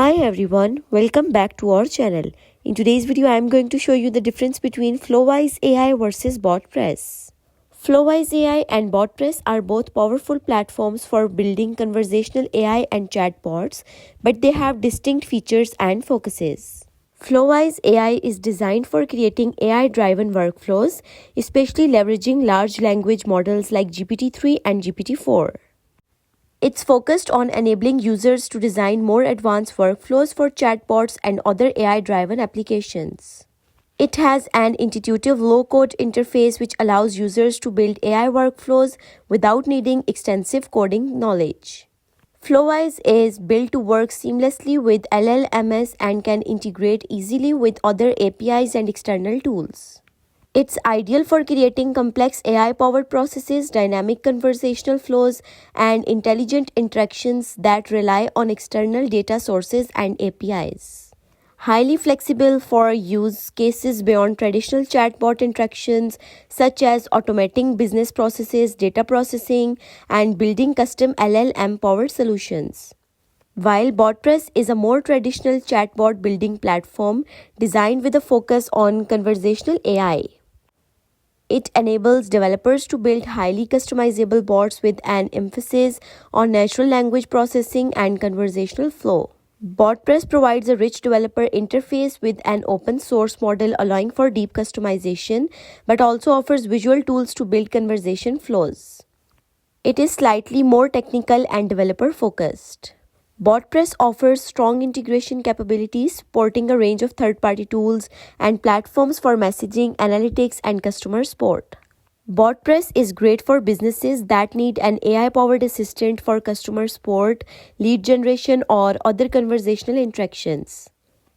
Hi everyone, welcome back to our channel. In today's video, I am going to show you the difference between Flowise AI versus BotPress. Flowise AI and BotPress are both powerful platforms for building conversational AI and chatbots, but they have distinct features and focuses. Flowise AI is designed for creating AI-driven workflows, especially leveraging large language models like GPT-3 and GPT-4. It's focused on enabling users to design more advanced workflows for chatbots and other AI-driven applications. It has an intuitive low-code interface which allows users to build AI workflows without needing extensive coding knowledge. Flowise is built to work seamlessly with LLMs and can integrate easily with other APIs and external tools. It's ideal for creating complex AI-powered processes, dynamic conversational flows, and intelligent interactions that rely on external data sources and APIs. Highly flexible for use cases beyond traditional chatbot interactions, such as automating business processes, data processing, and building custom LLM-powered solutions. While BotPress is a more traditional chatbot building platform designed with a focus on conversational AI. It enables developers to build highly customizable bots with an emphasis on natural language processing and conversational flow. BotPress provides a rich developer interface with an open source model allowing for deep customization, but also offers visual tools to build conversation flows. It is slightly more technical and developer focused. BotPress offers strong integration capabilities, supporting a range of third-party tools and platforms for messaging, analytics, and customer support. BotPress is great for businesses that need an AI-powered assistant for customer support, lead generation, or other conversational interactions.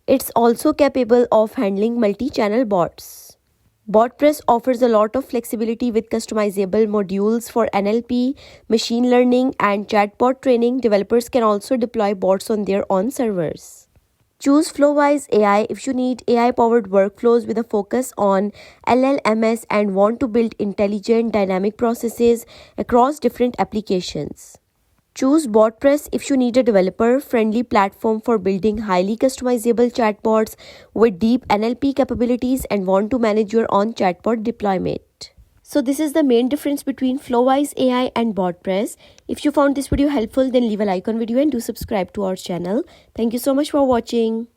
It's also capable of handling multi-channel bots. BotPress offers a lot of flexibility with customizable modules for NLP, machine learning, and chatbot training. Developers can also deploy bots on their own servers. Choose Flowise AI if you need AI-powered workflows with a focus on LLMs and want to build intelligent, dynamic processes across different applications. Choose BotPress if you need a developer-friendly platform for building highly customizable chatbots with deep NLP capabilities and want to manage your own chatbot deployment. So this is the main difference between Flowise AI and BotPress. If you found this video helpful, then leave a like on video and do subscribe to our channel. Thank you so much for watching.